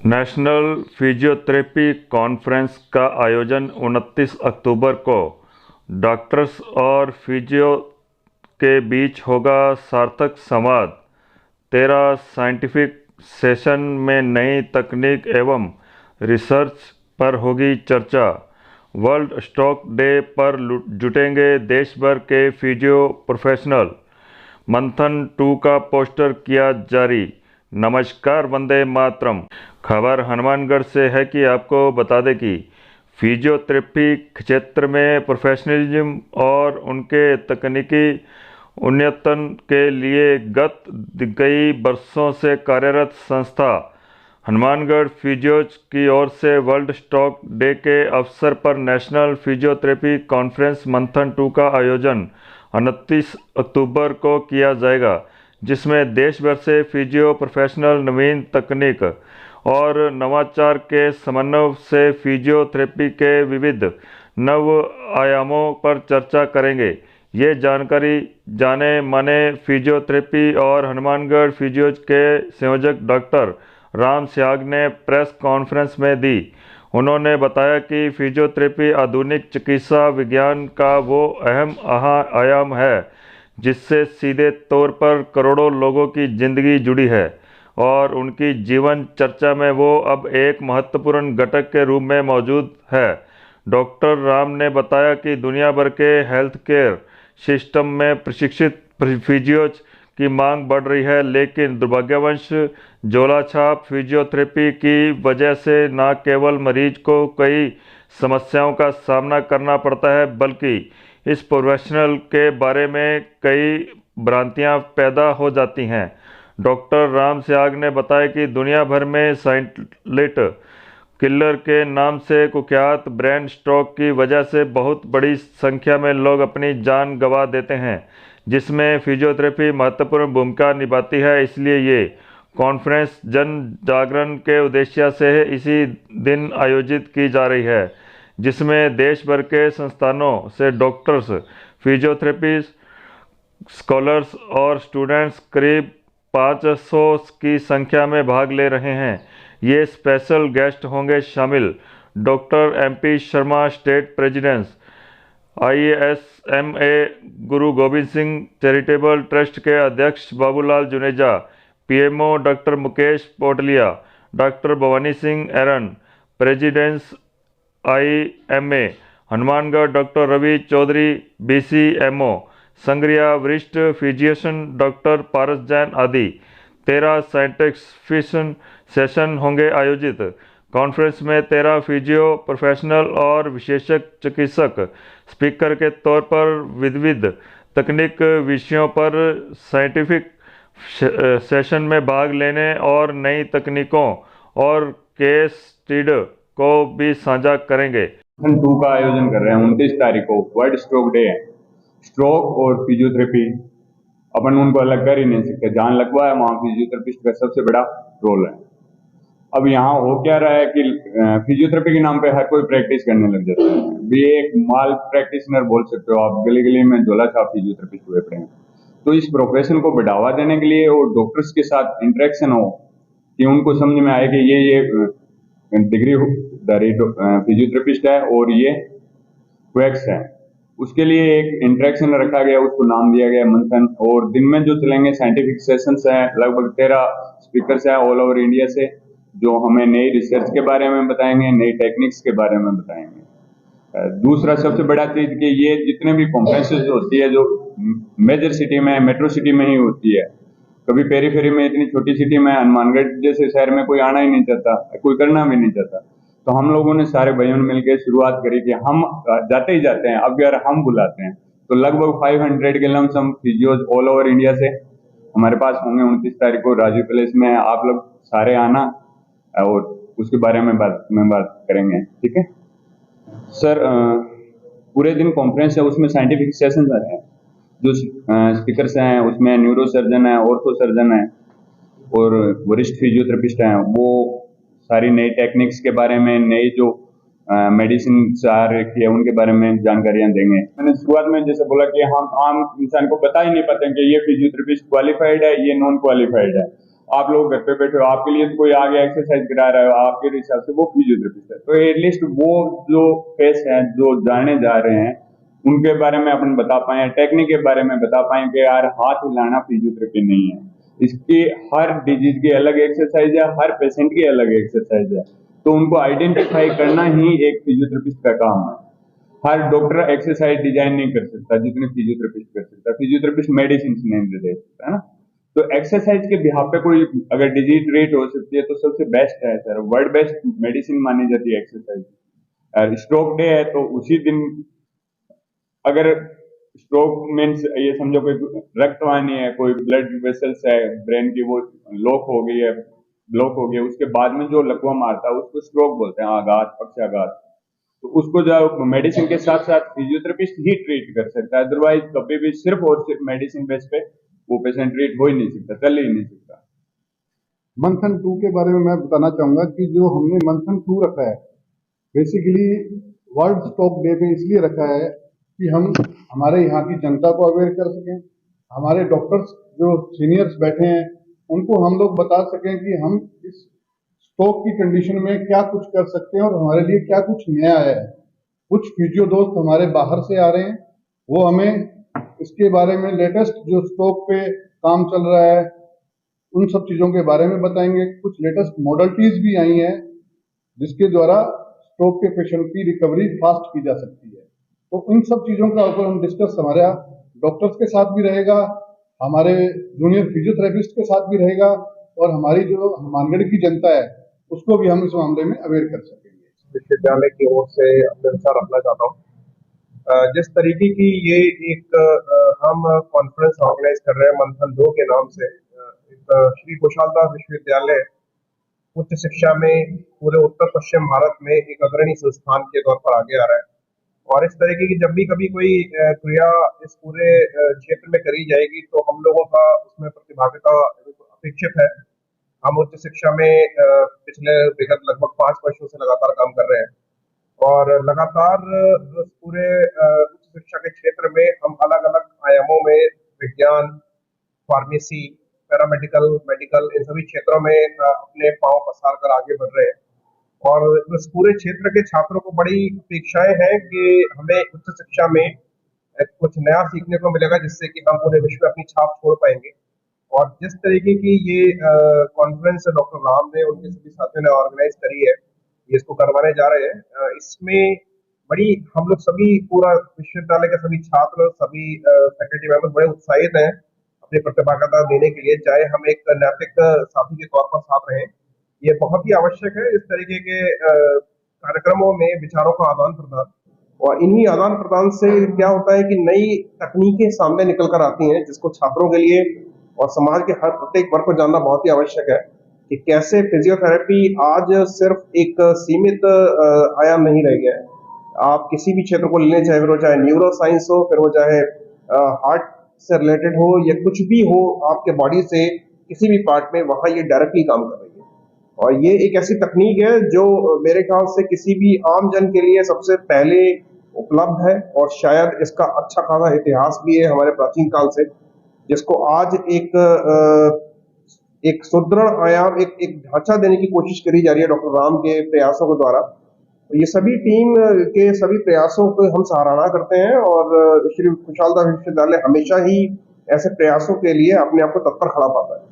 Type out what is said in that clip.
National physiotherapy conference का आयोजन 29 अक्टूबर को डॉक्टर्स और फिजियो के बीच होगा सार्थक संवाद। 13 साइंटिफिक सेशन में नई तकनीक एवं रिसर्च पर होगी चर्चा। वर्ल्ड स्ट्रोक डे पर जुटेंगे देश भर के फिजियो प्रोफेशनल। मंथन 2 का पोस्टर किया जारी। नमस्कार, वंदे मातरम। खबर हनुमानगढ़ से है कि आपको बता दें कि फिजियोथेरेपी क्षेत्र में प्रोफेशनलिज्म और उनके तकनीकी उन्नयन के लिए गत कई वर्षों से कार्यरत संस्था हनुमानगढ़ फिजियोज की ओर से वर्ल्ड स्ट्रोक डे के अवसर पर नेशनल फिजियोथेरेपी कॉन्फ्रेंस मंथन 2 का आयोजन 29 अक्टूबर को किया जाएगा, जिसमें देश भर से फिजियो प्रोफेशनल नवीन तकनीक और नवाचार के समन्वय से फिजियोथेरेपी के विविध नव आयामों पर चर्चा करेंगे। ये जानकारी जाने माने फिजियोथेरेपी और हनुमानगढ़ फिजियोज के संयोजक डॉक्टर राम स्याग ने प्रेस कॉन्फ्रेंस में दी। उन्होंने बताया कि फिजियोथेरेपी आधुनिक चिकित्सा विज्ञान का वो अहम आयाम है जिससे सीधे तौर पर करोड़ों लोगों की जिंदगी जुड़ी है और उनकी जीवन चर्चा में वो अब एक महत्वपूर्ण घटक के रूप में मौजूद है। डॉक्टर राम ने बताया कि दुनिया भर के हेल्थ केयर सिस्टम में प्रशिक्षित फिजियोज की मांग बढ़ रही है, लेकिन दुर्भाग्यवश झोलाछाप फिजियोथेरेपी की वजह से न केवल मरीज को कई समस्याओं का सामना करना पड़ता है, बल्कि इस प्रोफेशनल के बारे में कई भ्रांतियां पैदा हो जाती हैं। डॉक्टर राम स्याग ने बताया कि दुनिया भर में साइलेंट किलर के नाम से कुख्यात ब्रेन स्ट्रोक की वजह से बहुत बड़ी संख्या में लोग अपनी जान गंवा देते हैं, जिसमें फिजियोथेरेपी महत्वपूर्ण भूमिका निभाती है। इसलिए ये कॉन्फ्रेंस जन जागरण के उद्देश्य से इसी दिन आयोजित की जा रही है, जिसमें देश भर के संस्थानों से डॉक्टर्स, फिजियोथेरेपिस्ट, स्कॉलर्स और स्टूडेंट्स करीब 500 की संख्या में भाग ले रहे हैं। ये स्पेशल गेस्ट होंगे शामिल doctor MP Sharma, state president IASMA Guru Gobind Singh charitable trust के अध्यक्ष Babulal Juneja, PMO doctor Mukesh Potalia, doctor Bhavani Singh Aran, president IMA Hanumangarh doctor Ravi Chaudhary, BCMO Sangria, वरिष्ठ फिजिशियन डॉक्टर पारस जैन आदि। 13 साइंटिफिक सेशन होंगे आयोजित। कॉन्फ्रेंस में 13 फिजियो प्रोफेशनल और विशेषज्ञ चिकित्सक स्पीकर के तौर पर विविध तकनीक विषयों पर साइंटिफिक सेशन में भाग लेने और नई तकनीकों और केस स्टडी को भी साझा करेंगे। 2 का आयोजन कर रहे हैं 29 तारीख को। वर्ल्ड स्ट्रोक डे है। स्ट्रोक और फिजियोथेरेपी अपन उनको अलग कर ही नहीं सकते। जहाँ लगवाया वहाँ फिजियोथेरेपिस्ट का सबसे बड़ा रोल है। अब यहाँ हो क्या रहा है कि फिजियोथेरेपी के नाम पे हर कोई प्रैक्टिस करने लग जाता है। भी एक माल प्रैक्टिशनर बोल सकते हो आप, गली गली में झोला छाप फिजियोथेरेपिस्ट हुए पड़े हैं। तो इस प्रोफेशन को बढ़ावा देने के लिए और डॉक्टर्स के साथ इंटरेक्शन हो कि उनको समझ में आए कि ये डिग्री धारी फिजियोथेरेपिस्ट है और ये वैक्स है, उसके लिए एक इंटरेक्शन रखा गया, उसको नाम दिया गया मंथन। और दिन में जो चलेंगे साइंटिफिक सेशंस हैं, लगभग 13 स्पीकर्स हैं ऑल ओवर इंडिया से, जो हमें नई रिसर्च के बारे में बताएंगे, नई टेक्निक्स के बारे में बताएंगे। दूसरा सबसे बड़ा चीज कि ये जितने भी कॉन्फ्रेंसेस होती है जो मेजर सिटी में, मेट्रो सिटी में ही होती है, कभी पेरीफेरी में इतनी छोटी सिटी में हनुमानगढ़ जैसे शहर में कोई आना ही नहीं चाहता, कोई करना भी नहीं चाहता। तो हम लोगों ने सारे भाइयों ने मिलकर शुरुआत करी कि हम जाते ही जाते हैं, अब यार हम बुलाते हैं। तो लगभग 500 के lump sum physios all over India से हमारे पास होंगे 29 तारीख को राजीव पैलेस में। आप लोग सारे आना और उसके बारे में बात करेंगे, ठीक है सर। पूरे दिन कॉन्फ्रेंस है, उसमें साइंटिफिक सेशन है, जो स्पीकर्स हैं उसमें न्यूरो सर्जन है, ऑर्थो सर्जन है और वरिष्ठ फिजियोथेरेपिस्ट हैं। वो सारी नई टेक्निक्स के बारे में, नई जो मेडिसिन आ रखी है उनके बारे में जानकारियां देंगे। मैंने शुरुआत में जैसे बोला कि हम आम इंसान को बता ही नहीं पाते कि ये फिजियोथेरेपिस्ट क्वालिफाइड है, ये नॉन क्वालिफाइड है। आप लोग घर पे बैठे हो, आपके लिए तो कोई आगे एक्सरसाइज करा रहा है, आपके हिसाब से वो फिजियोथेरेपिस्ट है। तो एटलीस्ट वो जो केस हैं जो जाने जा रहे हैं उनके बारे में अपन बता पाए, टेक्निक के बारे में बता पाए कि यार हाथ हिलाना फिजियोथेरेपी नहीं है, इसकी हर डिजीज की अलग एक्सरसाइज है, हर पेशेंट की अलग एक्सरसाइज है। तो उनको आइडेंटिफाई करना ही एक फिजियोथेरेपिस्ट का काम है। हर डॉक्टर एक्सरसाइज डिजाइन नहीं कर सकता जितने फिजियोथेरेपिस्ट कर सकता है। फिजियोथेरेपिस्ट मेडिसिन नहीं दे सकता है ना। तो एक्सरसाइज के बिहाफ पे कोई अगर डिजीज ट्रीट हो सकती है तो सबसे बेस्ट है सर, वर्ल्ड बेस्ट मेडिसिन मानी जाती है एक्सरसाइज। स्ट्रोक डे है तो उसी दिन अगर स्ट्रोक मीन्स ये समझो कोई रक्तवाहिनी है, कोई ब्लड वेसल्स है ब्रेन की, वो लॉक हो गई है, ब्लॉक हो गई है, उसके बाद में जो लकवा मारता है उसको स्ट्रोक बोलते हैं, आघात, पक्षाघात। तो उसको जो मेडिसिन के साथ साथ फिजियोथेरेपिस्ट ही ट्रीट कर सकता है, अदरवाइज कभी भी सिर्फ और सिर्फ मेडिसिन बेस पे वो पेशेंट ट्रीट हो ही नहीं सकता, चल ही नहीं सकता। मंथन 2 के बारे में मैं बताना चाहूंगा कि जो हमने मंथन 2 रखा है, बेसिकली वर्ल्ड स्ट्रोक डे पे इसलिए रखा है कि हम हमारे यहाँ की जनता को अवेयर कर सकें, हमारे डॉक्टर्स जो सीनियर्स बैठे हैं उनको हम लोग बता सकें कि हम इस स्ट्रोक की कंडीशन में क्या कुछ कर सकते हैं और हमारे लिए क्या कुछ नया आया है। कुछ फिजियो दोस्त हमारे बाहर से आ रहे हैं, वो हमें इसके बारे में लेटेस्ट जो स्ट्रोक पे काम चल रहा है उन सब चीज़ों के बारे में बताएंगे। कुछ लेटेस्ट मॉडलिटीज भी आई हैं जिसके द्वारा स्ट्रोक के पेशेंट की रिकवरी फास्ट की जा सकती है। तो इन सब चीज़ों का ऊपर हम डिस्कस हमारे डॉक्टर्स के साथ भी रहेगा, हमारे जूनियर फिजियोथेरेपिस्ट के साथ भी रहेगा और हमारी जो हनुमानगढ़ की जनता है उसको भी हम इस मामले में अवेयर कर सकेंगे। विश्वविद्यालय की ओर से अपने विचार रखना चाहता हूँ। जिस तरीके की ये एक हम कॉन्फ्रेंस ऑर्गेनाइज कर रहे हैं मंथन 2 के नाम से, एक श्री कुशालदास विश्वविद्यालय उच्च शिक्षा में पूरे उत्तर पश्चिम भारत में एक अग्रणी संस्थान के तौर पर आगे आ रहा है। और इस तरीके की जब भी कभी कोई क्रिया इस पूरे क्षेत्र में करी जाएगी तो हम लोगों का उसमें प्रतिभागिता अपेक्षित है। हम उच्च शिक्षा में पिछले विगत लगभग 5 वर्षों से लगातार काम कर रहे हैं और लगातार पूरे उच्च शिक्षा के क्षेत्र में हम अलग अलग आयामों में विज्ञान, फार्मेसी, पैरामेडिकल, मेडिकल, इन सभी क्षेत्रों में अपने पांव पसार कर आगे बढ़ रहे हैं। और इस पूरे क्षेत्र के छात्रों को बड़ी अपेक्षाएं हैं कि हमें उच्च शिक्षा में कुछ नया सीखने को मिलेगा जिससे कि हम पूरे विश्व में अपनी छाप छोड़ पाएंगे। और जिस तरीके की ये कॉन्फ्रेंस डॉक्टर राम ने उनके सभी साथियों ने ऑर्गेनाइज करी है, ये इसको करवाने जा रहे हैं, इसमें बड़ी हम लोग सभी पूरा विश्वविद्यालय के सभी छात्र, सभी फैकल्टी मेंबर्स बड़े उत्साहित हैं अपनी प्रतिभागिता देने के लिए, चाहे हम एक नैतिक साथी के तौर पर साथ रहें। ये बहुत ही आवश्यक है इस तरीके के कार्यक्रमों में विचारों का आदान प्रदान, और इन्हीं आदान प्रदान से क्या होता है कि नई तकनीकें सामने निकल कर आती हैं जिसको छात्रों के लिए और समाज के हर प्रत्येक वर्ग को जानना बहुत ही आवश्यक है कि कैसे फिजियोथेरेपी आज सिर्फ एक सीमित आयाम नहीं रह गया है। आप किसी भी क्षेत्र को लेने, चाहे वो चाहे न्यूरो साइंस हो, फिर वो चाहे हार्ट से रिलेटेड हो या कुछ भी हो, आपके बॉडी से किसी भी पार्ट में, वहां ये डायरेक्टली काम कर रही है। और ये एक ऐसी तकनीक है जो मेरे ख्याल से किसी भी आम जन के लिए सबसे पहले उपलब्ध है और शायद इसका अच्छा खासा इतिहास भी है हमारे प्राचीन काल से, जिसको आज एक सुदृढ़ आयाम, एक ढांचा देने की कोशिश करी जा रही है डॉक्टर राम के प्रयासों के द्वारा। ये सभी टीम के सभी प्रयासों को हम सराहना करते हैं और श्री कुशालदास विश्वविद्यालय हमेशा ही ऐसे प्रयासों के लिए अपने आप को तत्पर खड़ा पाता है।